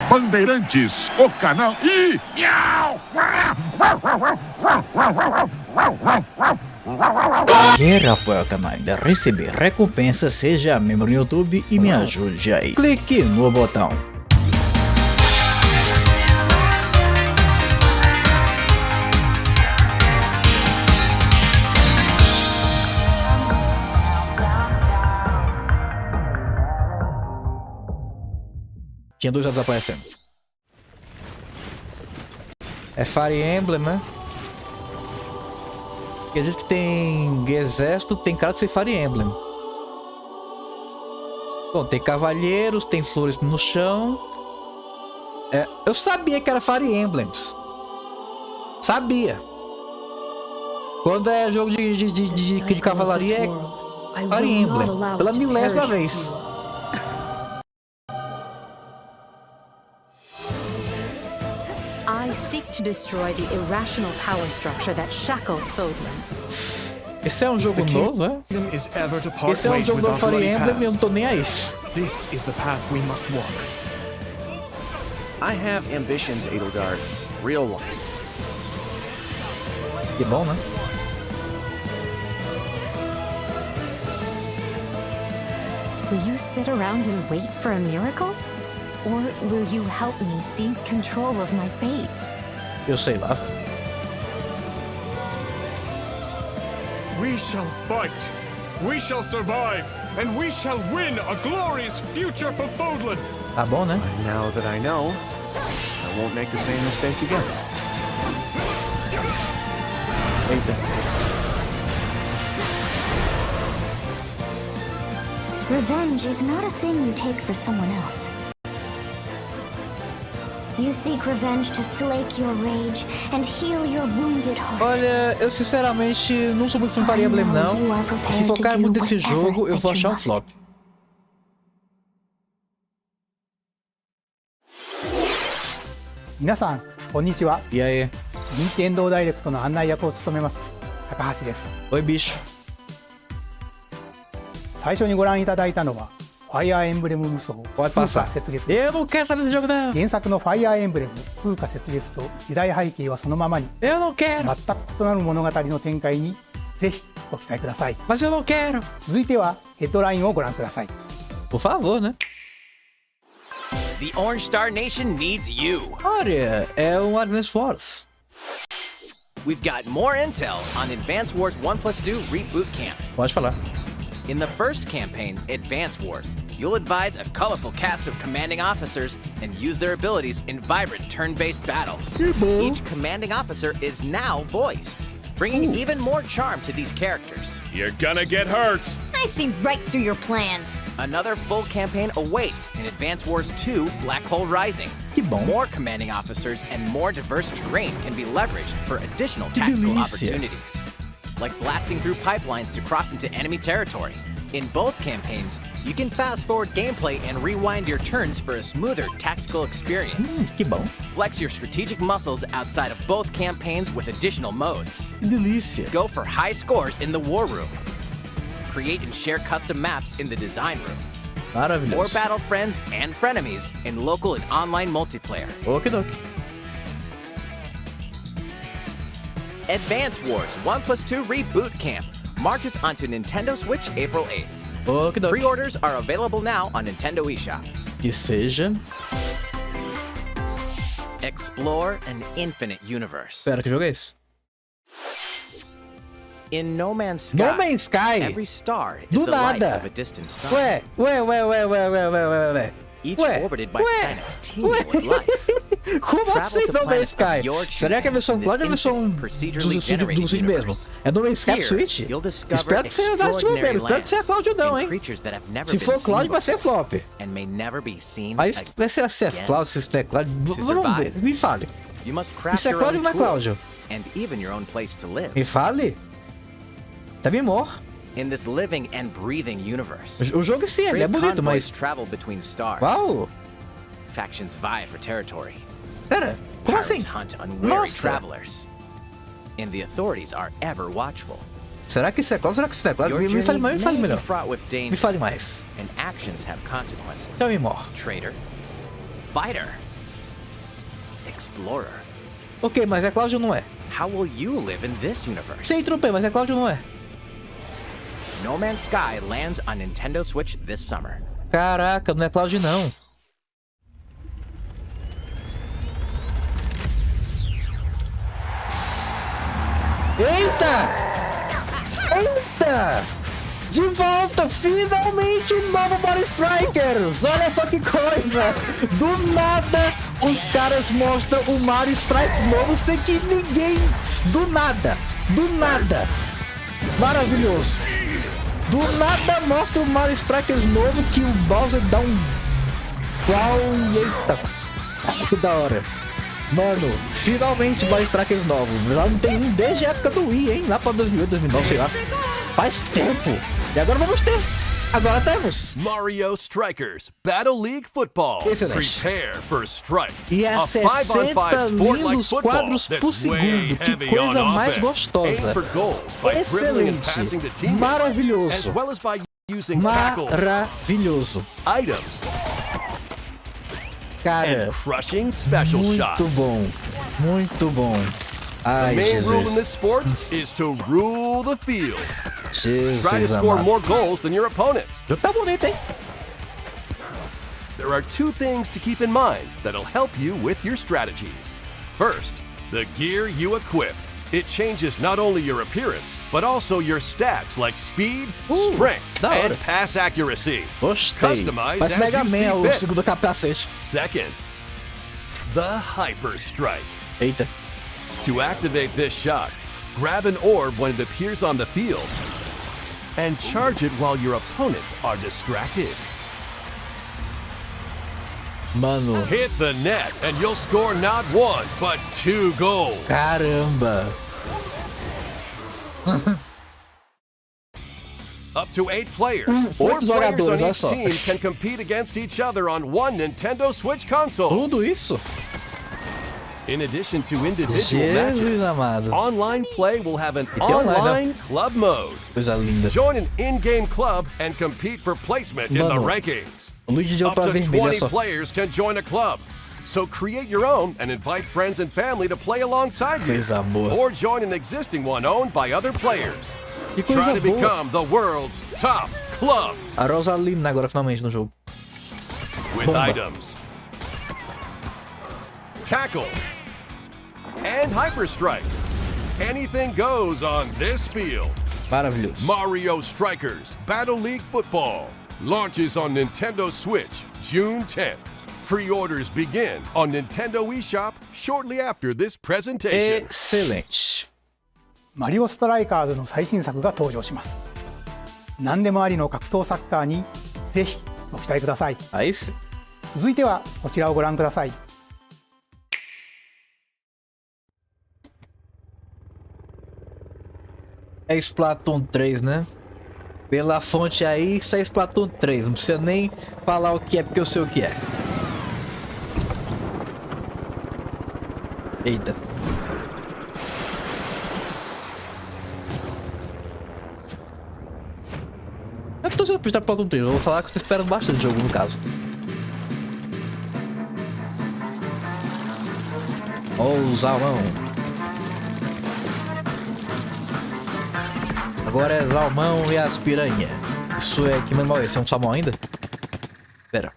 Bandeirantes, o canal e... Quer apoiar o canal e receber recompensas? Seja membro no YouTube e me ajude aí. Clique no botão. Tinha dois jogos aparecendo. É Fire Emblem, né? Porque diz que tem exército, tem cara de ser Fire Emblem. Bom, tem cavalheiros, tem flores no chão. Eu sabia que era Fire Emblems. Sabia. Quando é jogo de cavalaria é Fire Emblem. Pela milésima vez. I seek to destroy the irrational power structure that shackles Fodland. Esse é um jogo novo, é? Esse é um jogo do Fire Emblem e eu não tô nem aí. This is the path we must walk. I have ambitions, Edelgard. Real ones. Que bom, né? Will you sit around and wait for a miracle? Or will you help me seize control of my fate? Eu sei lá. We shall fight, we shall survive, and we shall win a glorious future for Fodland. Tá bom, né? Now that I know, I won't make the same mistake again. Eita. Revenge is not a thing you take for someone else. You seek revenge to slake your rage and heal your wounded heart. Olha, eu sinceramente não sou muito fã de Fire Emblem, não. E se focar muito nesse jogo, eu vou achar um flop. Minasan, konnichiwa. E aí? Nintendo Direct の案内役を務めます高橋です。 Oi, bicho. 最初にご覧いただいたのはファイアーエンブレム無双 Pode 風 passar. 化雪月です。 Eu não quero saber desse jogo, não. 原作のファイアーエンブレム風化雪月と時代背景はそのままに Eu não quero. 全く異なる物語の展開にぜひご期待ください。 Mas eu não quero. 続いてはヘッドラインをご覧ください。 Por favor, né? The Orange Star Nation needs you. Olha, é um Advance Wars. We've got more intel on Advance Wars 1+2 Reboot Camp. Pode falar. In the first campaign, Advance Wars, you'll advise a colorful cast of commanding officers and use their abilities in vibrant turn-based battles. Each commanding officer is now voiced, bringing even more charm to these characters. You're gonna get hurt. I see right through your plans. Another full campaign awaits in Advance Wars 2 Black Hole Rising. Que bom. More commanding officers and more diverse terrain can be leveraged for additional Que tactical delícia. opportunities, like blasting through pipelines to cross into enemy territory. In both campaigns, you can fast-forward gameplay and rewind your turns for a smoother tactical experience. Que bom. Flex your strategic muscles outside of both campaigns with additional modes. Que delícia. Go for high scores in the War Room. Create and share custom maps in the Design Room. Or Maravilhoso. battle friends and frenemies in local and online multiplayer. Okidoki. Advance Wars 1+2 Reboot Camp marches onto Nintendo Switch April 8th. Okidoki. Pre-orders are available now on Nintendo eShop. Que seja. Explore an infinite universe. Espera, que jogo é esse? In No Man's Sky, No Man's Sky? every star is Do the light nada. of a distant sun, Ué. each Ué. orbited by Ué. planets teeming with life. Como Travel assim to No Man's planets Sky? of your Será que é a versão choosing Cloud ou a in this versão infinite, procedurally generated do Switch mesmo? universe. É No Man's Sky Here, Switch? you'll discover Espero que seja da Switch extraordinary mesmo. Espero que seja Cloud não, lands hein? and creatures that have never Se been for seen Cloud vai ser before flop. and may never be seen Mas vai ser se é again. Cloud, se é Cloud. Vamos ver. survive. Me fale. You must craft Isso é your Cloud own ou não é tools Cloud? and even your own place to live. Me fale. Tá bem mor. In this living and breathing universe, O jogo sim, ele é trade bonito, convoys mas. travel between stars. Uau! Factions vie for territory. Pera, como Pirates assim? hunt unwary Nossa! travelers. And the authorities are ever watchful. Será que isso é Cloud? Será que isso é Cloud? Your Me fale journey mais, me fale may be melhor. fraught with Me danger, fale mais. and actions have consequences. Tell me more. Traitor, fighter, explorer. Ok, mas é Cláudio não é. How will you live in this universe? Sei, Trupe, mas é Cláudio não é. No Man's Sky lands on Nintendo Switch this summer. Caraca, não é Cláudio não. Eita! Eita! De volta, finalmente um novo Mario Strikers! Olha só que coisa! Do nada, os caras mostram o Mario Strikers novo sem que ninguém... Do nada! Do nada! Maravilhoso! Do nada mostra o Mario Strikers novo que o Bowser dá um... Flow e eita! Que da hora! Mano, finalmente Mario Strikers novo. Lá não tem um desde a época do Wii, hein? Lá pra 2008, 2009, sei lá. Faz tempo. E agora vamos ter. Agora temos. Mario Strikers Battle League Football. Excelente. Prepare for strike. E é 60 lindos quadros por segundo. Que coisa mais gostosa. Excelente. Maravilhoso. Maravilhoso. Items. Cara, muito bom. Muito bom. Ai, the main rule in Jesus. this sport is to rule the field. Try to Jesus score amado. more goals than your opponents. O jogo tá bonito, hein? There are two things to keep in mind that'll help you with your strategies. First, the gear you equip. It changes not only your appearance, but also your stats like speed, strength, da hora. and pass accuracy. Gostei. Customize Faz as Mega you Man see o fit. segundo capacete. Second, the Hyper Strike. Eita. To activate this shot, grab an orb when it appears on the field and charge it while your opponents are distracted. Mano. Hit the net and you'll score not one, but 2 goals. Caramba. Up to 8 players. 4 Oito players on jogadores, olha each só. team can compete against each other on one Nintendo Switch console. Tudo isso? In addition to individual Jesus matches, amado. online play will have an tem online, online club mode. Coisa linda. Join an in-game club and compete for placement in the Mano, rankings. o Luigi deu Up pra to vermelho, olha 20 só. players can join a club. So create your own and invite friends and family to play alongside you. Coisa boa. Or join an existing one owned by other players. Que coisa Try to boa. become the world's top club A Rosalina agora finalmente no jogo. with Bomba. items, tackles, and hyper strikes. Anything goes on this field. Maravilhoso. Mario Strikers Battle League Football launches on Nintendo Switch June 10th. Pre-orders begin on Nintendo eShop shortly after this presentation. Excelente. マリオストライカーズの最新作が登場します。何でもありの格闘サッカーにぜひご期待ください。 Aí sim. 続いてはこちらをご覧ください。É Splatoon 3, né? Pela fonte aí, isso é Splatoon 3. Não precisa nem falar o que é, porque eu sei o que é. Eita. Eu tô sendo pista Splatoon 3. Eu vou falar que eu tô esperando bastante jogo, no caso. Ó, o Zalmão. Agora é salmão e as piranha. Isso é... Que animal é esse? É um salmão ainda? Pera.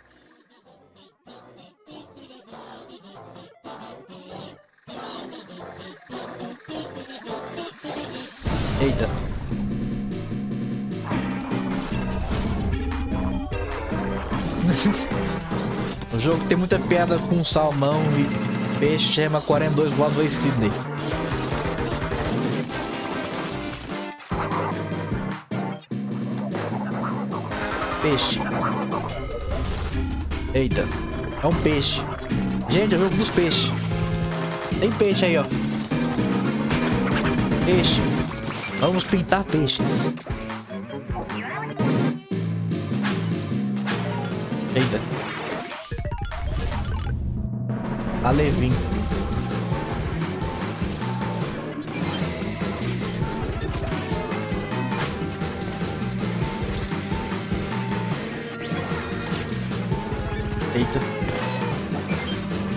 Eita. O jogo tem muita piada com salmão e peixe. Chama 42 voando em Sydney. Peixe. Eita. É um peixe. Gente, é o jogo dos peixes. Tem peixe aí, ó. Peixe. Vamos pintar peixes. Eita. Alevin. Eita.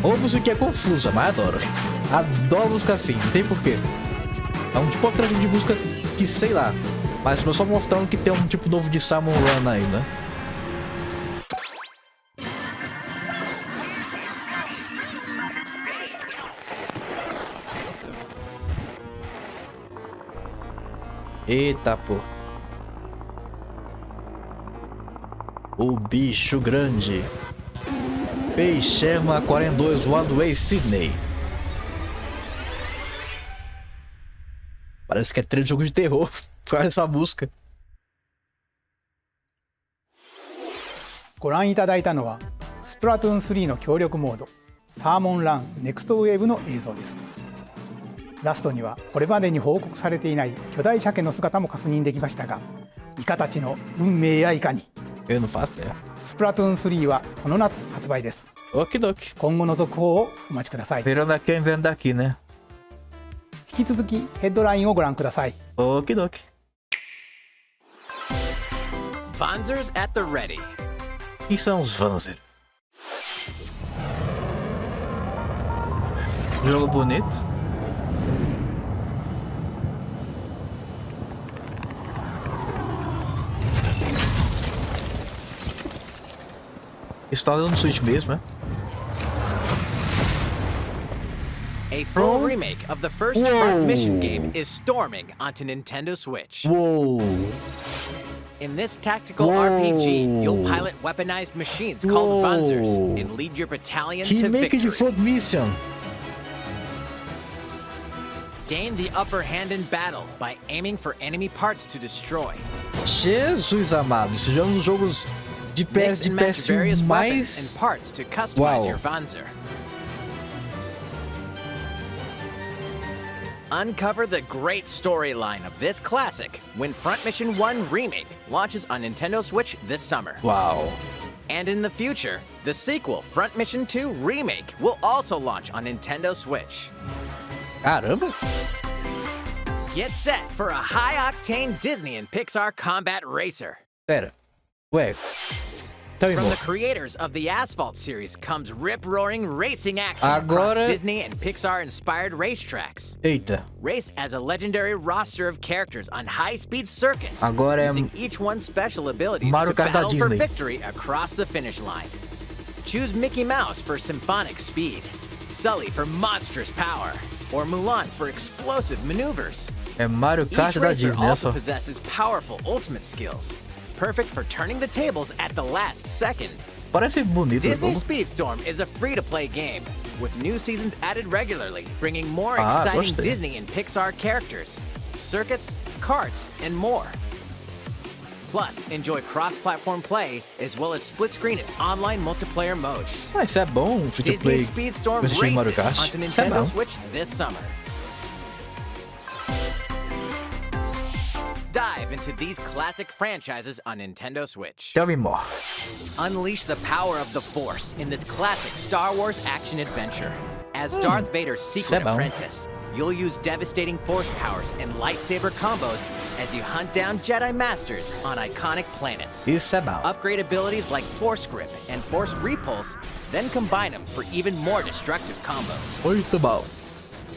Ou musiquinha confusa, mas adoro. Adoro música assim, não tem porquê. É um tipo outro tipo de música que sei lá. Mas só mostrando que tem um tipo novo de Salmon Run aí, né? Eita, pô. O bicho grande. Peixema 42 Wildway Sydney. Parece que é treino de jogo de terror. Olha essa música. ご覧いただいたのはスプラトゥーン3の協力モードサーモンランネクストウェーブの映像です。ラストにはこれまでに報告されていない巨大鮭の姿も確認できましたが、イカたちの運命やいかに。 Eu não faço ideia. スプラトゥーン3はこの夏発売です。 Okidoki. 今後の続報をお待ちください。 Virando aqui vendo daqui, né? 引き続きヘッドラインをご覧ください。 Okidoki. Vanzers at the ready. Quem são os Vanzer? Jogo bonito. Instalando no Switch mesmo, né? A full remake of the first Front Mission game is storming onto Nintendo Switch. Uou! In this tactical RPG, you'll pilot weaponized machines called Vanzers and lead your battalion to Remake victory. de Front Mission. Gain the upper hand in battle by aiming for enemy parts to destroy. Jesus amado, isso já é um dos jogos de Mix and match various PS1 weapons mais... and parts to customize Wow. your Vanzer. Uncover the great storyline of this classic when Front Mission 1 Remake launches on Nintendo Switch this summer. Uau! And in the future, the sequel, Front Mission 2 Remake, will also launch on Nintendo Switch. Caramba! Get set for a high-octane Disney and Pixar combat racer. Pera, ué, então From irmão, the creators of the Asphalt series comes rip-roaring racing action Agora- across Disney and Pixar-inspired racetracks. eita, Race as a legendary roster of characters on high-speed circuits, Agora é using each one's special abilities Mario to Kart da battle for Disney. victory across the finish line. Choose Mickey Mouse for symphonic speed, Sully for monstrous power, or Mulan for explosive maneuvers. é Mario Each Kart da racer Disney, also essa. possesses powerful ultimate skills, perfect for turning the tables at the last second. Parece bonito o Disney jogo. Speedstorm is a free-to-play game, with new seasons added regularly, bringing more Ah, exciting gostei. Disney and Pixar characters, circuits, karts, and more. Plus, enjoy cross-platform play, as well as split-screen and online multiplayer modes. Ah, isso é bom, free to Disney play. Speedstorm com esse estilo de Mario races Kart. onto Isso é Nintendo bom. Switch this summer. Dive into these classic franchises on Nintendo Switch. Tell me more. Unleash the power of the Force in this classic Star Wars action adventure. As Darth Vader's secret bom. apprentice, you'll use devastating Force powers and lightsaber combos as you hunt down Jedi Masters on iconic planets. Isso é bom. Upgrade abilities like Force Grip and Force Repulse, then combine them for even more destructive combos. Muito bom.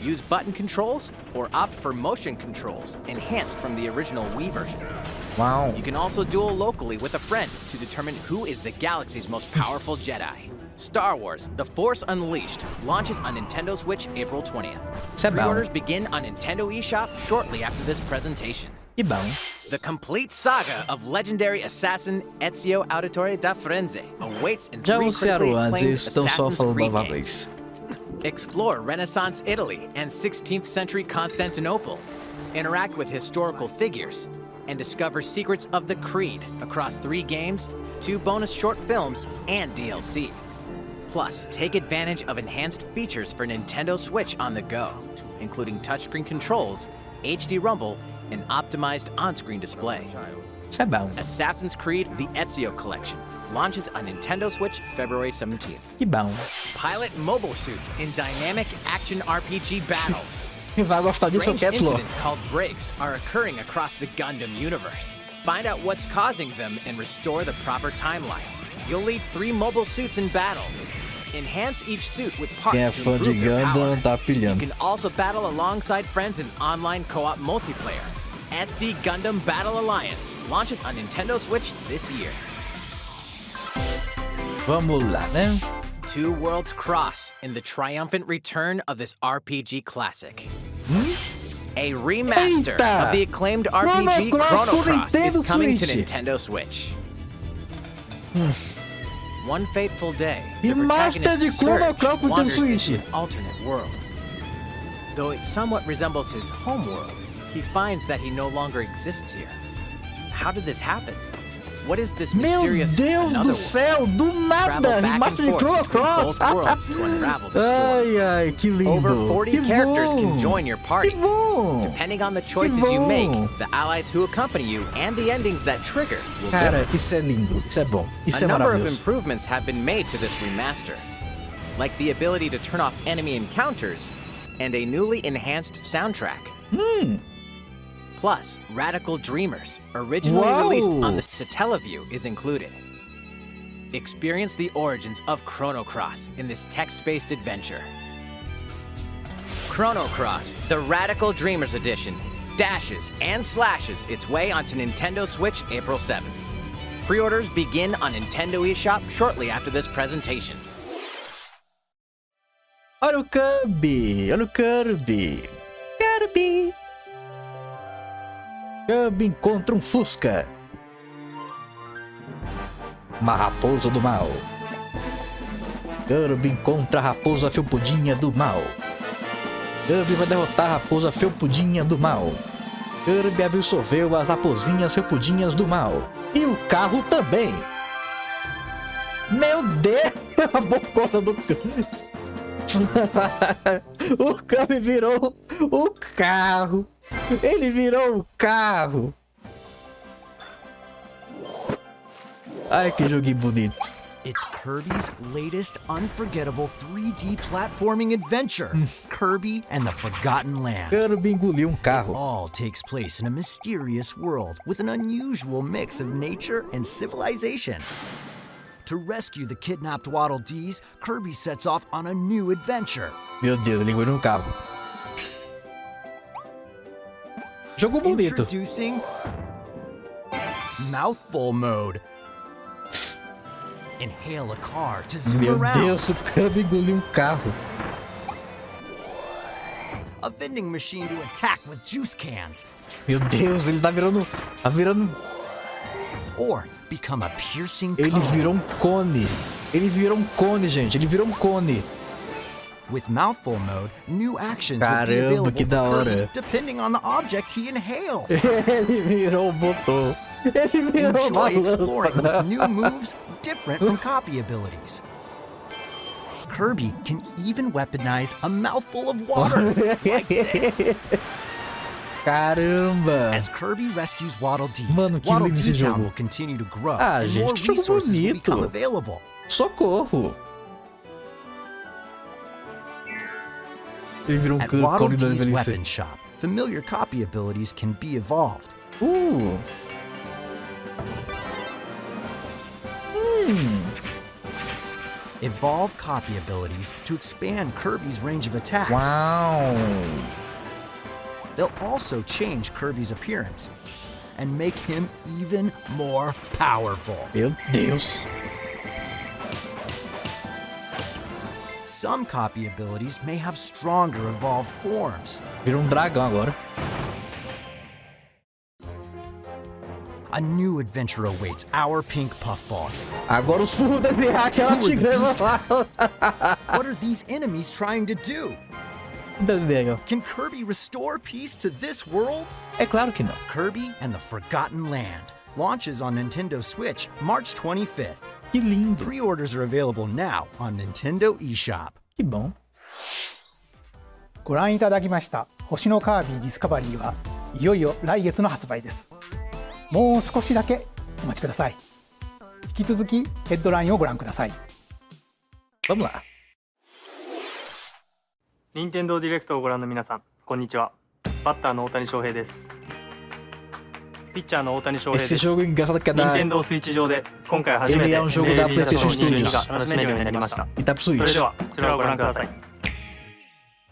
Use button controls or opt for motion controls, enhanced from the original Wii version. Uau. You can also duel locally with a friend to determine who is the galaxy's most powerful Jedi. Star Wars: The Force Unleashed launches on Nintendo Switch April 20th. Isso é bom. Pre-orders begin on Nintendo eShop shortly after this presentation. Que bom. The complete saga of legendary assassin Ezio Auditore da Firenze awaits in Já three anunciaram critically antes, acclaimed estão só Assassin's falando Creed uma games. vez. Explore Renaissance Italy and 16th century Constantinople. Interact with historical figures and discover secrets of the Creed across 3 games, 2 bonus short films, and DLC. Plus, take advantage of enhanced features for Nintendo Switch on the go, including touchscreen controls, HD Rumble, and optimized on-screen display. Isso é bom. Assassin's Creed: The Ezio Collection launches on Nintendo Switch February 17th. Que bom. Pilot mobile suits in dynamic action RPG battles. Quem vai gostar disso é o Strange Caps Lock. incidents called breaks are occurring across the Gundam universe. Find out what's causing them and restore the proper timeline. You'll lead 3 mobile suits in battle. Enhance each suit with parts Quem é to fã de improve their Gundam power. tá You pilhando. can also battle alongside friends in online co-op multiplayer. SD Gundam Battle Alliance launches on Nintendo Switch this year. Vamos lá, né? Two worlds cross in the triumphant return of this RPG classic. A remaster Eita! of the acclaimed RPG Chrono Cross Chrono pro Cross Nintendo is coming to Switch. Nintendo Switch. One fateful day, E the Master protagonist de Chrono Surge Cross pro Nintendo wanders Switch. into an alternate world. Though it somewhat resembles his home world, he finds that he no longer exists here. How did this happen? What is this Meu mysterious Deus another do world? céu, do Travel nada! back Remaster and de forth Chrono between Cross! both worlds to unravel the story. Ai, ai, que lindo! Over 40 que characters bom. can join your party. Que bom! Depending on the choices you bom. make, the allies who accompany you, and the endings that trigger will Cara, differ. isso é lindo, isso é bom, isso A é number of maravilhoso. improvements have been made to this remaster, like the ability to turn off enemy encounters and a newly enhanced soundtrack. Plus, Radical Dreamers, originally Wow. released on the Satellaview, is included. Experience the origins of Chrono Cross in this text-based adventure. Chrono Cross, the Radical Dreamers Edition, dashes and slashes its way onto Nintendo Switch April 7th. Pre-orders begin on Nintendo eShop shortly after this presentation. Olha o Kirby! Olha o Kirby! Kirby! Kirby encontra um Fusca. Uma raposa do mal. Kirby encontra a raposa felpudinha do mal. Kirby vai derrotar a raposa felpudinha do mal. Kirby absorveu as raposinhas felpudinhas do mal. E o carro também. Meu Deus! Acabou por conta do Kirby. O Kirby virou o carro. Ele virou o carro. Ai, que joguinho bonito. It's Kirby's latest unforgettable 3D platforming adventure, Kirby and the Forgotten Land. Kirby engoliu um carro. All takes place in a mysterious world with an unusual mix of nature and civilization. To rescue the kidnapped Waddle Dees, Kirby sets off on a new adventure. Meu Deus, ele engoliu um carro. Jogo bonito. Introducing Mouthful Mode. Inhale a car to zoom Meu around. Deus, o Kirby engoliu um carro. A vending machine to attack with juice cans. Meu Deus, ele tá virando... Or become a piercing Ele cone. virou um cone. Ele virou um cone, gente. Ele virou um cone. With Mouthful Mode, new actions Caramba, will be available que for da hora. Kirby, depending on the object he inhales. Ele virou o botão. Ele virou Enjoy uma exploring with lâmpada. new moves different from copy abilities. Kirby can even weaponize a mouthful of water, like this. Caramba. As Kirby rescues Waddle Dees, Mano, que Waddle lindo esse Dee Town jogo. will continue to grow, Ah, and gente, more que jogo resources will bonito. become available. Socorro. Ele virou um At Waddle cone da Dee's envelhecer. weapon shop, familiar copy abilities can be evolved. Evolve copy abilities to expand Kirby's range of attacks. Uau. They'll also change Kirby's appearance and make him even more powerful. Meu Deus. Some copy abilities may have stronger evolved forms. Virou um dragão agora. A new adventure awaits our pink puffball. Agora os furros devem errar aquela Who would the tigresa beast- lá. What are these enemies trying to do? Não tem ideia. Can Kirby restore peace to this world? É claro que não. Kirby and the Forgotten Land launches on Nintendo Switch March 25th. Que lindo. Pre-orders are available now on Nintendo eShop. Que bom. ご覧いただきました星のカービィディスカバリーはいよいよ来月の発売です。もう少しだけお待ちください。引き続きヘッドラインをご覧ください。 Vamos lá. 任天堂ディレクトをご覧の皆さん、こんにちは。バッターの大谷翔平です。Esse jogo engraçado que é da... Ele é um jogo da PlayStation Studios. E tá pro Switch.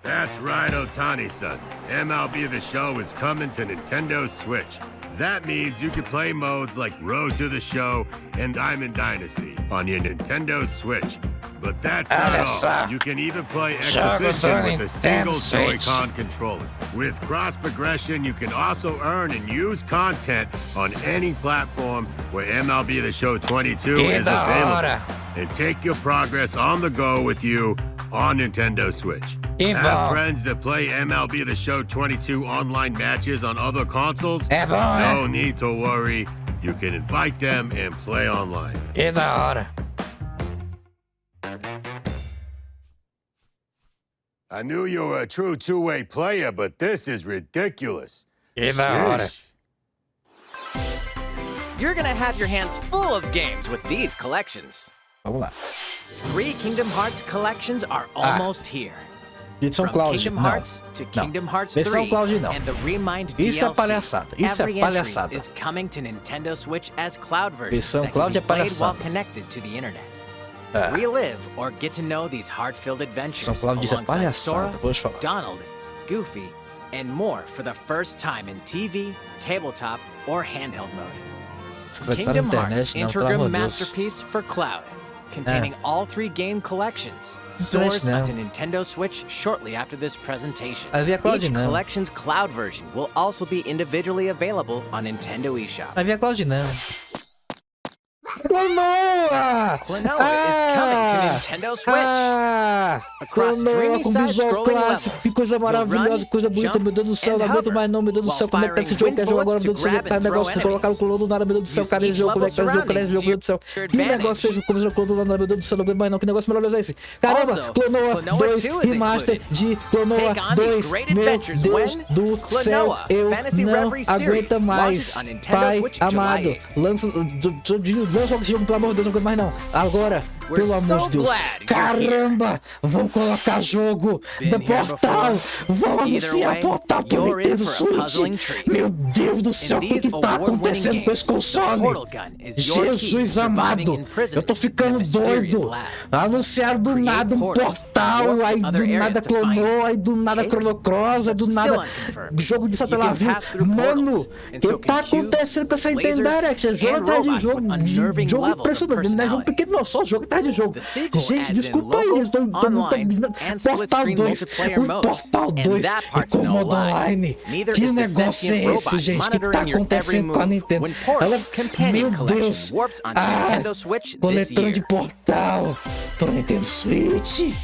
That's right, Otani-san. MLB The Show is coming to Nintendo Switch. That means you can play modes like Road to the Show and Diamond Dynasty on your Nintendo Switch. But that's not all. You can even play Exhibition with a single Joy-Con controller. With cross progression, you can also earn and use content on any platform where MLB The Show 22 is available. And take your progress on the go with you on Nintendo Switch. Have friends that play MLB The Show 22 online matches on other consoles? No need to worry. You can invite them and play online. I knew you were a true two-way player, but this is ridiculous. Sheesh. You're gonna have your hands full of games with these collections. Vamos lá. 3 Kingdom Hearts collections are almost here. Versão Cloud, não. Versão Cloud, não. Isso é palhaçada. Isso é palhaçada. Versão Cloud é palhaçada. Relive or get to know these heart-filled adventures alongside Sora, Donald, Goofy, and more for the first time in TV, tabletop, or handheld mode. Kingdom Hearts Interim Masterpiece for Cloud, containing all 3 game collections. Soars onto Nintendo Switch shortly after this presentation. Each collection's cloud version will also be individually available on Nintendo eShop. Havia Cloud não. Klonoa! Klonoa is coming to Nintendo Switch. Klonoa com visual clássico, que coisa maravilhosa, que coisa bonita, meu Deus do céu, não aguento mais não, meu Deus do céu, como é que tá esse jogo, quer jogar agora, meu Deus do céu, tá negócio que colocaram o Klonoa do nada, meu Deus do céu, cara, esse jogo, como é que tá esse jogo, cara, esse jogo, meu Deus do céu, que negócio é esse, como é que o Klonoa do nada, meu Deus do céu, não aguento mais não, que negócio maravilhoso é esse, caramba, Klonoa 2, remaster de Klonoa 2, meu Deus do céu, eu não aguento mais, pai amado, lança esse jogo, pelo amor de Deus, não aguento mais não. Agora, pelo amor de Deus. Caramba! Vão colocar jogo do Portal! Vão anunciar Portal pro Nintendo Switch! Meu Deus do céu, o que tá acontecendo com esse console? Jesus amado! Eu tô ficando doido! Anunciaram do nada um Portal, aí do nada Clonou, aí do nada Chrono Cross, aí do nada jogo de satellaview. Mano, o que tá acontecendo com essa Nintendo Direct? Jogo atrás de jogo, jogo impressionante, não é jogo pequeno não, só jogo atrás de jogo. Gente, desculpa aí, eles estão Portal 2, o Portal 2 e com modo online. Que negócio é esse, gente? O que tá acontecendo com a Nintendo? Ela, meu Deus, coletando de Portal pro Nintendo Switch.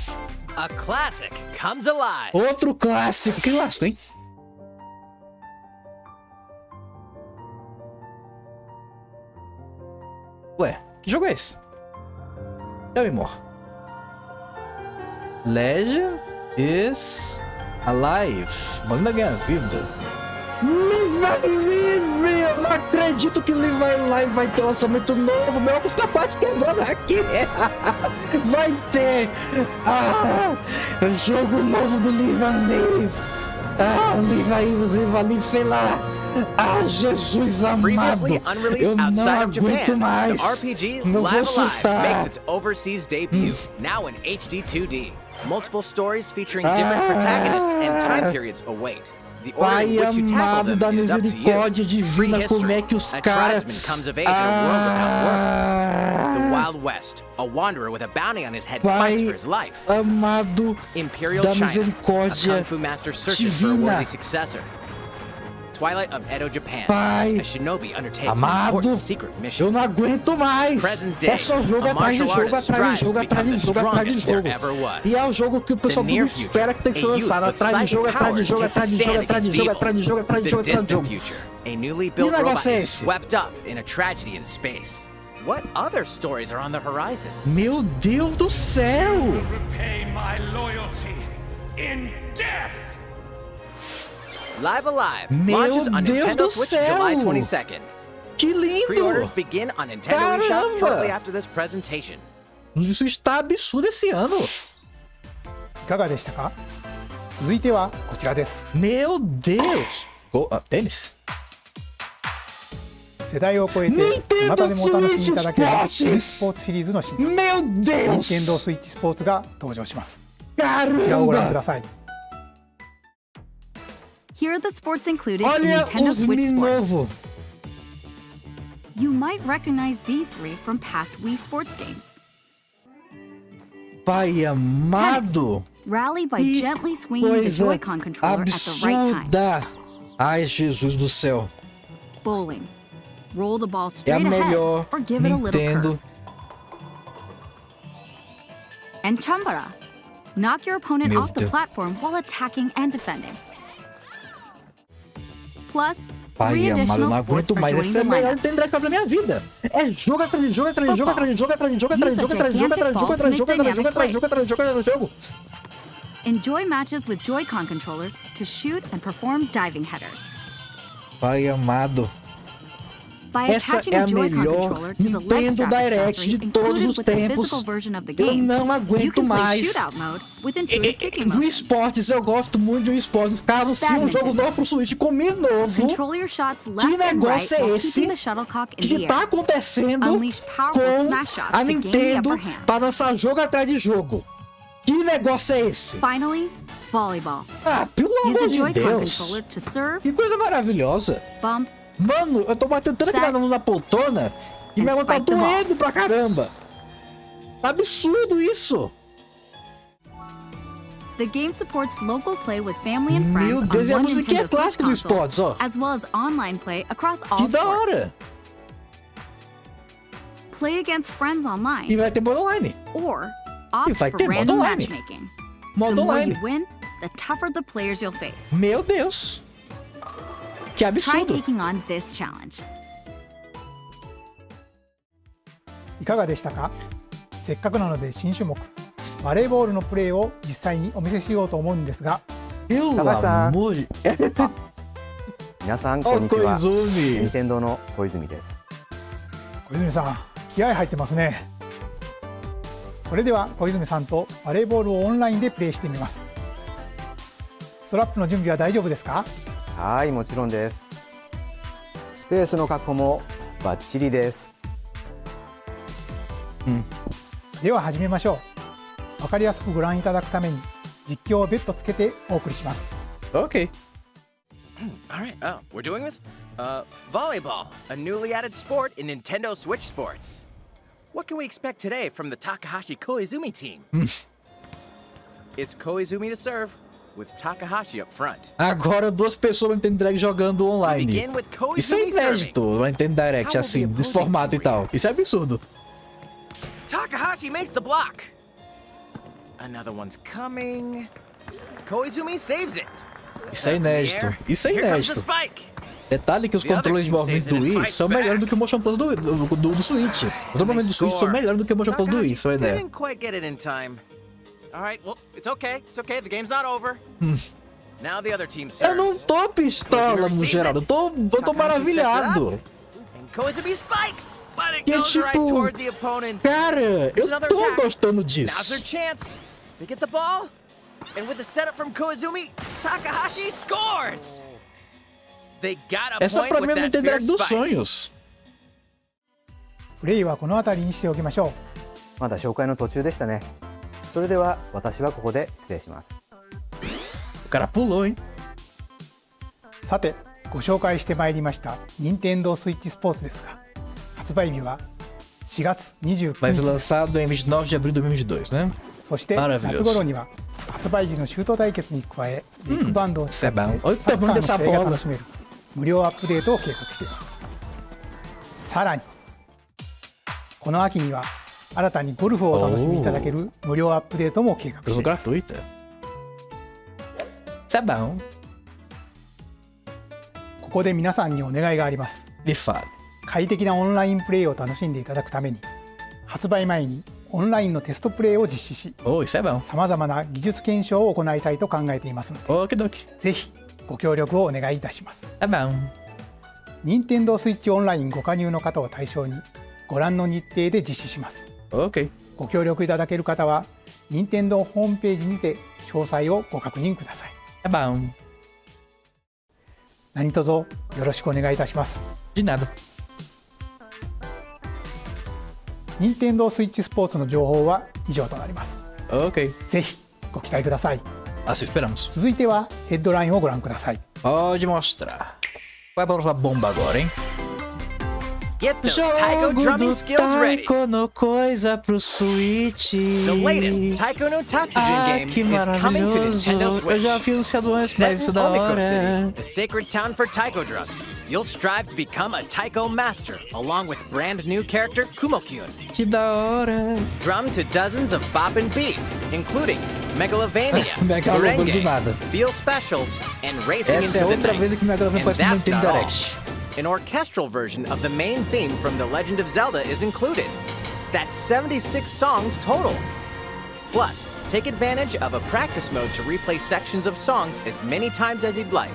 Outro clássico, que clássico, hein? Ué, que jogo é esse? Tell me more. Legend is alive. Manda ganhar vida. Eu não acredito que Live Alive vai ter um lançamento novo. Meu óculos tá quase quebrando aqui. Vai ter jogo novo do Live Alive. Live Alive, sei lá. Jesus amado, eu não aguento mais. Eu vou surtar. Makes its overseas debut, now in HD 2D. Multiple stories featuring different protagonists and time periods await. The order in which you tackle them da is up to you. misericórdia divina, como é que os caras... comes of age in a world without worlds. The Wild West, a wanderer with a bounty on his head fights for his life. Amado Imperial da China, misericórdia a Kung Fu master searches for a divina. worthy successor. Twilight of Edo, Japan. Pai, a shinobi undertakes an amado, important secret mission. eu não aguento mais. É só jogo atrás de jogo, atrás de jogo, atrás de jogo, atrás de jogo. E é o jogo que o pessoal tudo espera que tem que ser lançado. Atrás de jogo, atrás de jogo, atrás de jogo, atrás de jogo, atrás de jogo, atrás de jogo, atrás de jogo. A newly built robot is swept up in a tragedy in space. What other stories are on the horizon? Meu Deus do céu! Repay my loyalty in death. Live Alive Meu launches on Deus Nintendo do Switch céu. July 22nd. Que lindo! Pre-orders begin on Nintendo eShop shortly after this presentation. Isso está absurdo esse ano. いかがでしたか？続いてはこちらです。 Meu Deus! Tênis? 世代を超えてまたでもお楽しみいただけるスポーツシリーズの新作 Meu Deus! Nintendo Switch スポーツが登場します。こちらをご覧ください。 Here are the sports included in Olha Nintendo os Switch Mi Sports. novo. You might recognize these three from past Wii sports games. Pai amado. Rally by Que gently swinging the coisa Joy-Con controller at the right time. absurda. Ai, Jesus do céu. Bowling. Roll the ball É a straight ahead melhor or give it a little Nintendo. curve. And Chambara. Knock your opponent Meu off the Deus. platform while attacking and defending. Plus, Pai 3 amado, eu additional não sports aguento are mais. joining Essa é the a melhor lineup. Nintendo Direct pra minha vida. É jogo atrás de jogo, atrás de jogo, atrás de jogo, atrás de jogo, atrás de jogo, atrás de jogo, atrás de jogo, atrás de jogo, atrás de jogo, atrás de jogo, atrás de jogo, atrás de jogo. Enjoy matches with Joy-Con controllers to shoot and perform diving headers. Pai amado. By Essa attaching é a a Joy-Con melhor controller to the leg Nintendo strap Direct accessory de todos included os with the tempos. physical version of the Eu game, não you aguento can play mais. shootout mode with intuitive kicking Do motions. esportes, eu gosto muito de um esporte. Caso sim, um jogo novo pro Switch comigo novo. Control your shots Que left and right negócio é while esse keeping the shuttlecock in que the tá air. acontecendo Unleash powerful com smash shots a to gain the Nintendo upper hand. para lançar jogo atrás de jogo? Que negócio é esse? Finally, volleyball. Ah, pelo Use amor a de Joy-Con Deus. controller to serve, Que coisa maravilhosa. bump, Mano, eu tô batendo tanto aqui na poltrona e minha mão tá spike the ball. doendo pra caramba. Tá absurdo isso. The game supports local play with family and friends Meu on Deus, é a one musiquinha Nintendo Switch clássica do console, esportes, ó. as well as online play across all Que da sports. hora. Play against friends online, E vai ter modo online. or E opt vai for ter modo random online. matchmaking. Modo The more online. you win, the tougher the players you'll face. Meu Deus. Que Try absurdo. taking on this challenge. いかがでしたか？せっかくなので新種目バレーボールのプレーを実際にお見せしようと思うんですが、 Pelo 高橋さん amor de... 皆さんこんにちは。小泉任天堂の小泉です。小泉さん気合入ってますね。それでは小泉さんとバレーボールをオンラインでプレーしてみます。ストラップの準備は大丈夫ですか？はい、もちろんです。スペースの確保もバッチリです。では始めましょう。わかりやすくご覧いただくために実況を別途つけてお送りします。 Ok. All right, we're doing this? Volleyball, a newly added sport in Nintendo Switch Sports. What can we expect today from the Takahashi Koizumi team? It's Koizumi to serve, with Takahashi up front. Agora duas pessoas no Nintendo Direct jogando online. Begin with Koizumi Isso é inédito, o Nintendo Direct How will assim, the desse opposing formato e team tal. react? Isso é absurdo. Takahashi makes the block. Another one's coming. Koizumi saves it. Isso é inédito. Isso é Here comes the inédito. spike. Detalhe que os controles de movimento do Wii são melhores do que o motion plus do Switch. Os movimentos do Switch são melhores do que o motion plus do Wii, isso é a ideia. Didn't quite get it in time. All right, well, it's okay. It's okay. The game's not over. Now the other team serves. Eu não tô pistola, no geral. Eu tô maravilhado. And Koizumi spikes, but it Que goes right tipo, toward the opponent. cara, eu Another tô attack. gostando Now's their disso. chance. They get the ball, and with the setup from Koizumi, Takahashi scores. They got a Essa point pra mim é o with that Nintendo Direct fierce dos spike. sonhos. プレイはこの辺りにしておきましょまだ紹介の途中でしたね。それでは私はここで失礼します。 O cara pulou, hein? う。さてご紹介してまいりました任天堂スイッチスポーツですが、発売日は4月29 Vai ser 日、 lançado em 29 de abril de 2022, né? そして夏頃には発売時のシュート対決に加えビッグバンドを使ってサッカーの試合が楽しめる無料アップデートを計画しています。さらにこの秋には新たにゴルフをお楽しみいただける無料アップデートも計画しています。 gratuita. Isso é bom. ここで皆さんにお願いがあります。 Me fale. 快適なオンラインプレイを楽しんでいただくために発売前にオンラインのテストプレイを実施し、 Oh, isso é bom. さまざまな技術検証を行いたいと考えていますので、 Okidoki. ぜひご協力をお願いいたします。 É bom. Nintendo Switch オンラインご加入の方を対象にご覧の日程で実施します。 Ok. ご協力いただける方は Nintendo ホームページにて詳細をご確認ください。 É bom. 何卒よろしくお願いいたします。 De nada. 任天堂スイッチスポーツの情報は以上となります。 Ok. ぜひご期待ください。 Assim esperamos. 続いてはヘッドラインをご覧ください。 Pode mostrar. Vai pra bomba agora, hein? Get those taiko drumming skills ready. Taiko no coisa pro Switch. The latest Taiko no Tatsujin game que is coming to Nintendo maravilhoso. Switch. Eu já vi anunciado antes, Set mas isso in da Omiko hora. City, the sacred town for taiko drums, you'll strive to become a taiko master, along with brand new character Kumo-kyun. Que da hora. Drum to dozens of boppin' beats, including Megalovania, Megalovania do Merengue, nada. Feel Special, and Racing Essa é into the outra Night. vez que Megalovania And parece no that's Nintendo not all. Direct. An orchestral version of the main theme from The Legend of Zelda is included. That's 76 songs total. Plus, take advantage of a practice mode to replay sections of songs as many times as you'd like.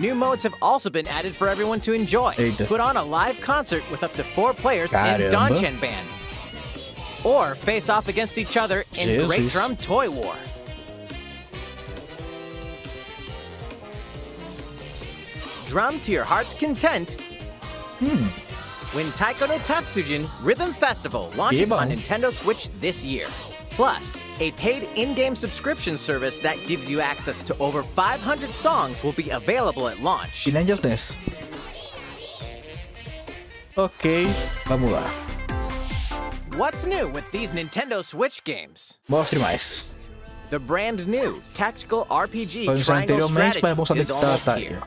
New modes have also been added for everyone to enjoy. Eita. Put on a live concert with up to 4 players in Caramba. Danchan Band. Or face off against each other in Great Jesus. Drum Toy War. Drum to your heart's content. When Taiko no Tatsujin Rhythm Festival launches on Nintendo Switch this year. Plus, a paid in-game subscription service that gives you access to over 500 songs will be available at launch. Que nem Just Dance. Ok, vamos lá. What's new with these Nintendo Switch games? Mostre mais. The brand new tactical RPG Foi já Triangle anteriormente, mas é bom saber Strategy is que tá almost aí. here.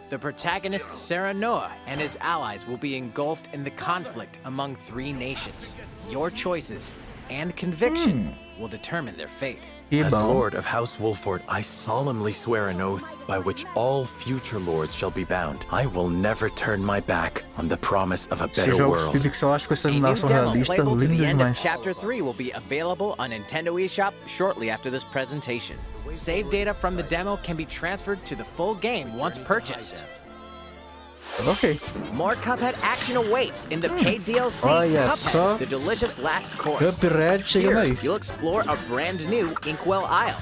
The protagonist, Sarah Noah, and his allies will be engulfed in the conflict among 3 nations. Your choices and conviction will determine their fate. As Lord of House Wolford, I solemnly swear an oath by which all future lords shall be bound. I will never turn my back on the promise of a better Esses jogos world. de ficção, acho que essa A new animação demo realista playable to linda the end of demais. Chapter 3 will be available on Nintendo eShop shortly after this presentation. Save data from the demo can be transferred to the full game once purchased. Ok. More Cuphead action awaits in the paid DLC Olha Cuphead, só. the delicious last course. Cuphead chegando Here, aí. you'll explore a brand new Inkwell Isle.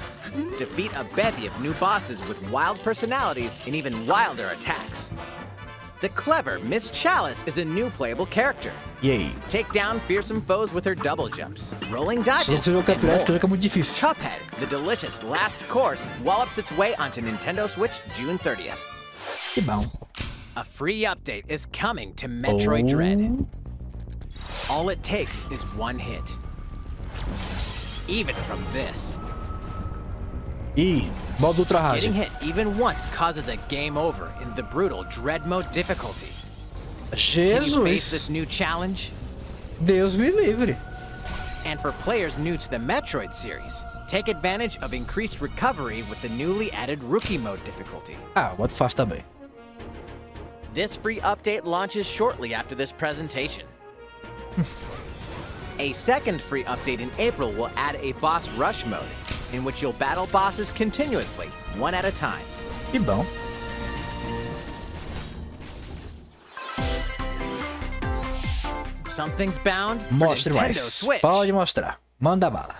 Defeat a bevy of new bosses with wild personalities and even wilder attacks. The clever Miss Chalice is a new playable character. E aí? Take down fearsome foes with her double jumps, rolling Se não dodges, você jogar and Cuphead, more. fica muito difícil. Cuphead, the delicious last course, wallops its way onto Nintendo Switch June 30th. Que bom. A free update is coming to Metroid Dread. All it takes is one hit. Even from this. Ih, modo ultra Getting rádio. hit even once causes a game over in the brutal Dread Mode difficulty. Can you face this Jesus! new challenge? Deus me livre. And for players new to the Metroid series, take advantage of increased recovery with the newly added Rookie Mode difficulty. Ah, modo fácil também. This free update launches shortly after this presentation. A second free update in April will add a boss rush mode, in which you'll battle bosses continuously, one at a time. Que bom. Something's bound for Mostre Nintendo mais. Switch. Pode mostrar. Manda bala.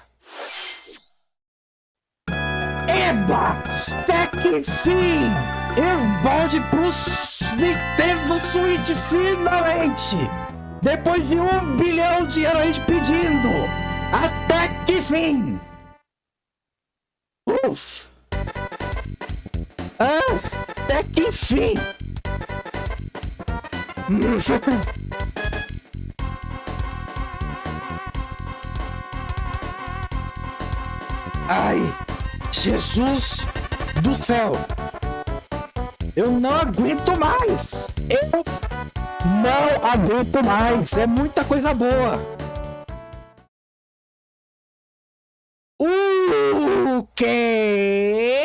Eba! Até que sim! Earbound pro Nintendo Switch finalmente! Depois de 1 bilhão de anos pedindo! Até que fim! Uff! Até que enfim! Ai! Jesus do céu! Eu não aguento mais! Eu não aguento mais! É muita coisa boa! O quê?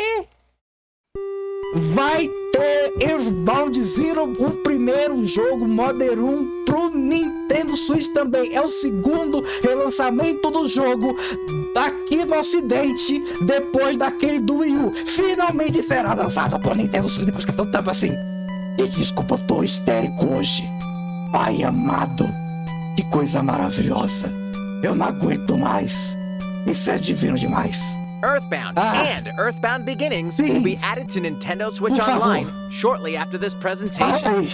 Vai ter Earthbound Zero, o primeiro jogo Modelo 1 pro Nintendo Switch também. É o segundo relançamento do jogo aqui no ocidente, depois daquele do Wii U. Finalmente será lançado pro Nintendo Switch, depois que eu tava assim. Gente, desculpa, eu tô histérico hoje. Pai amado, que coisa maravilhosa. Eu não aguento mais. Isso é divino demais. Earthbound and Earthbound Beginnings will be added to Nintendo Switch Online shortly after this presentation. Ai.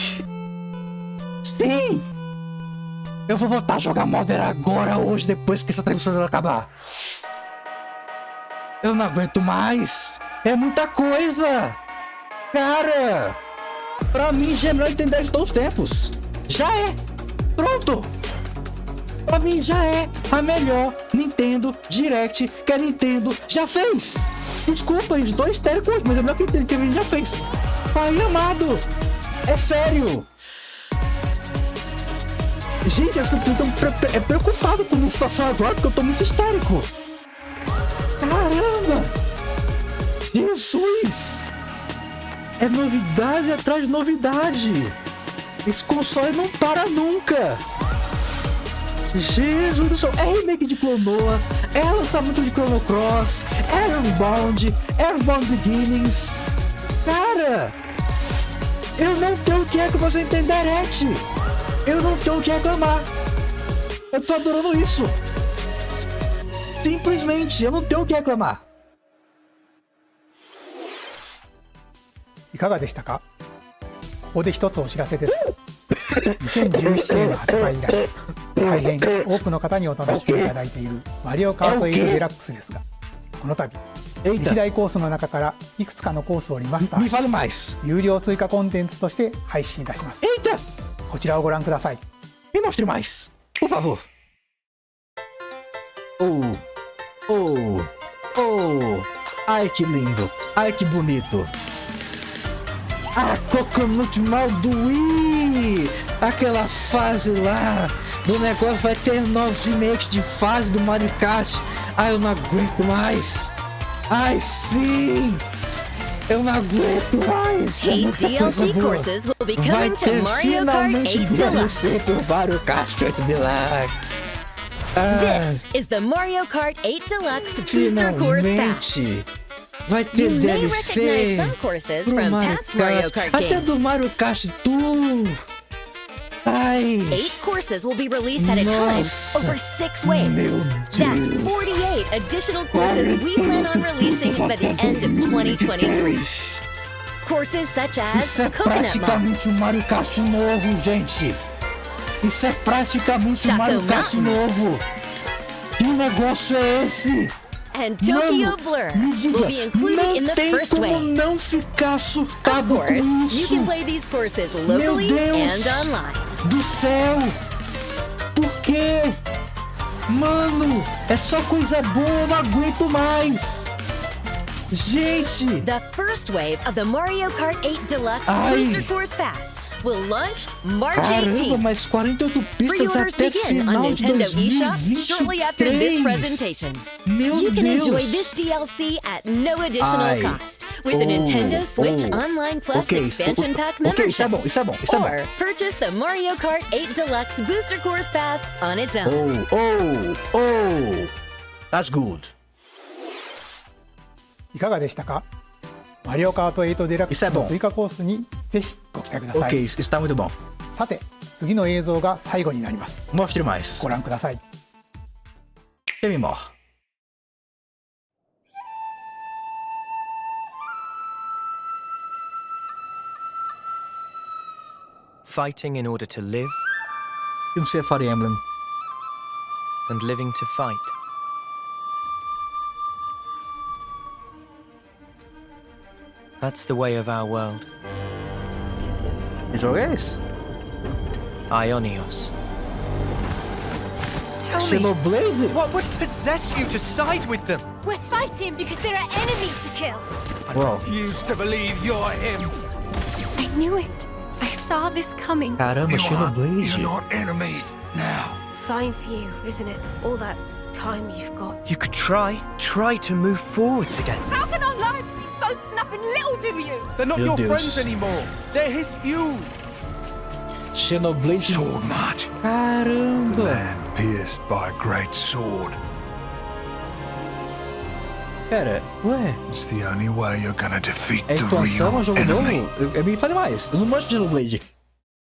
Sim! Eu vou voltar a jogar Modelo agora, hoje, depois que essa transmissão acabar. Eu não aguento mais. É muita coisa. Cara, pra mim já é melhor entender de todos os tempos. Já é. Pronto. Pra mim já é a melhor Nintendo Direct que a Nintendo já fez. Desculpa, estou histérico hoje, mas é melhor que a Nintendo já fez. Pai amado. É sério. Gente, eu estou preocupado com a minha situação agora, porque eu tô muito histérico. Caramba! Jesus! É novidade atrás de novidade. Esse console não para nunca. Jesus do céu. É remake de Clonoa, é lançamento de Chrono Cross, é Airbound Beginnings. Cara! Eu não tenho o que reclamar sem internet. Eu não tenho o que reclamar. Eu tô adorando isso. Simplesmente, eu não tenho o que reclamar. いかがでしたか？ここで一つお知らせです。2017年の発売以来、大変多くの方にお楽しみいただいているマリオカート8デラックスですが、この度歴代コースの中からいくつかのコースをリマスターし、有料追加コンテンツとして配信いたします。こちらをご覧ください。Me mostre mais, por favor. Ai que lindo, ai que bonito. Ah, Coconut Mal do Wii! Aquela fase lá do negócio, vai ter 9 remakes de fase do Mario Kart. Ai, eu não aguento mais. Ai, sim! Eu não aguento mais. É muita coisa boa. Vai ter finalmente DLC do Mario Kart 8 Deluxe. This is the Mario Kart 8 Deluxe Booster Course Pass. Vai ter DLC pro Mario Kart, até do Mario Kart Tour. Ai. 8 courses will be released at a time over 6 waves. That's 48 additional courses we plan on releasing by the end of 2023. Courses such as Isso é praticamente um Mario Kart novo, gente. Isso é praticamente um Mario Kart novo. Que negócio é esse? And Tokyo Blur will be included in the first wave. Não ficar surtado com isso. You can play these courses locally and online. Do céu! Por quê? Mano, é só coisa boa, eu não aguento mais. Gente! The first wave of the Mario Kart 8 Deluxe Booster Course Pass will launch March 18th. Caramba, mas 48 pistas até final de 2023. Meu you can Deus. enjoy this DLC at no additional cost with a Nintendo Switch Online Plus Expansion Pack membership. Isso é bom. Or purchase the Mario Kart 8 Deluxe Booster Course Pass on its own. That's good. いかがでしたか？マリオカート8デラックスの追加コースにぜひご期待ください。Ok, está muito bom. さて、次の映像が最後になります。Mostre mais. ご覧ください。Give me more. Fighting in order to live. Eu não sei a Fire Emblem. And living to fight. That's the way of our world. Que jogo é esse? Ionios. Xenoblade? What would possess you to side with them? We're fighting because there are enemies to kill. I refuse to believe you're him. I knew it. I saw this coming. Caramba, Xenoblade. You're not enemies now. Fine for you, isn't it? All that time you've got. You could try to move forwards again. How can our lives be so snuffing little to you? They're not your friends anymore. They're his fuel. Xenoblade. Sword march. Caramba. Man pierced by a great sword. Pera, ué? It's the only way you're gonna defeat É the expansão, é um real jogo enemy. novo? Me fale mais. Eu não manjo de Xenoblade.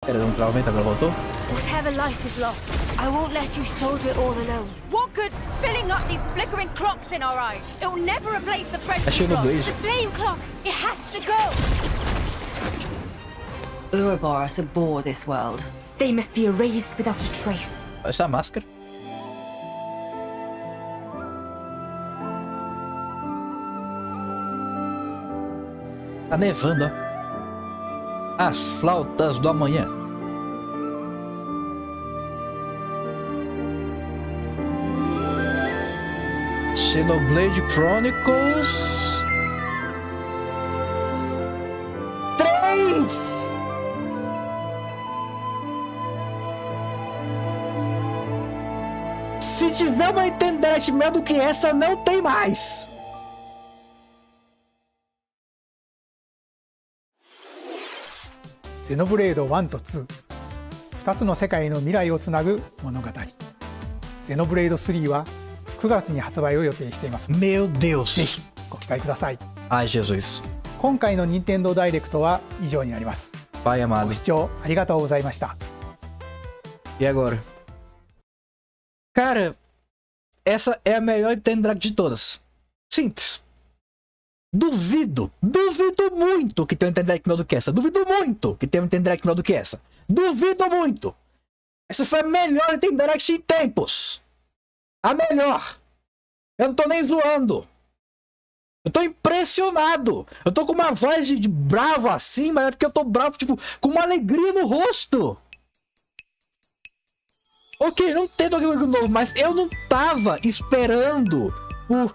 Pera, não, provavelmente agora voltou? Whatever life is lost, I won't let you soldier it all alone. What good filling up these flickering clocks in our eyes? It'll never replace the friendship É Xenoblade. The flame clock, it has to go. Ouroboros abhor this world. They must be erased without a trace. Essa máscara. Tá nevando, ó. As flautas do amanhã. Xenoblade Chronicles 3. Se tiver uma internet melhor do que essa, não tem mais. Xenoblade 1と2、2つの世界の未来をつなぐ物語。Xenoblade 3は9月に発売を予定しています。Meu Deus! ぜひご期待ください。Ai, Jesus. 今回の任天堂ダイレクトは以上になります。Pai amado. ご視聴ありがとうございました。E agora? Cara, essa é a melhor Nintendo Direct de todas. Simples. Duvido muito que tenha um Nintendo Direct melhor do que essa. Duvido muito que tenha um Nintendo Direct melhor do que essa. Duvido muito. Essa foi a melhor Nintendo Direct em tempos. A melhor. Eu não tô nem zoando. Eu tô impressionado. Eu tô com uma voz de bravo assim, mas é porque eu tô bravo, tipo, com uma alegria no rosto. Ok, não tem algo novo, mas eu não tava esperando por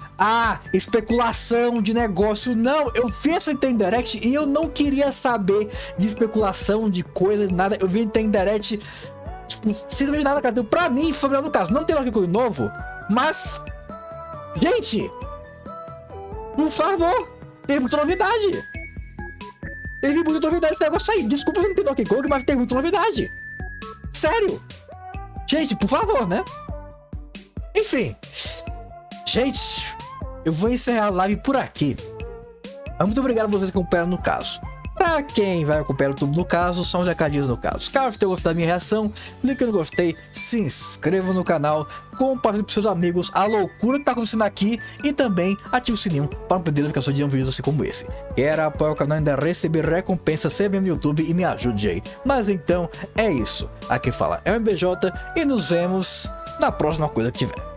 especulação de negócio. Não, eu vi essa Nintendo Direct e eu não queria saber de especulação, de coisa, nada. Eu vi a Nintendo Direct, tipo, sem ver nada, cara. Então, pra mim, foi melhor no caso. Não tem algo novo, mas... Gente! Por favor, teve muita novidade. Teve muita novidade esse negócio aí. Desculpa se não tem Donkey Kong, mas teve muita novidade. Sério. Gente, por favor, né? Enfim. Gente, eu vou encerrar a live por aqui. Muito obrigado a vocês que acompanharam no caso. Pra quem vai acompanhar tudo no caso, só uns recadinhos no caso. Caso tenha gostado da minha reação, clique no gostei, se inscreva no canal, compartilhe com seus amigos a loucura que tá acontecendo aqui e também ative o sininho para não perder a notificação de um vídeo assim como esse. Quer apoiar o canal e ainda receber recompensas, seja bem no YouTube e me ajude aí. Mas então é isso. Aqui fala é o MBJ e nos vemos na próxima coisa que tiver.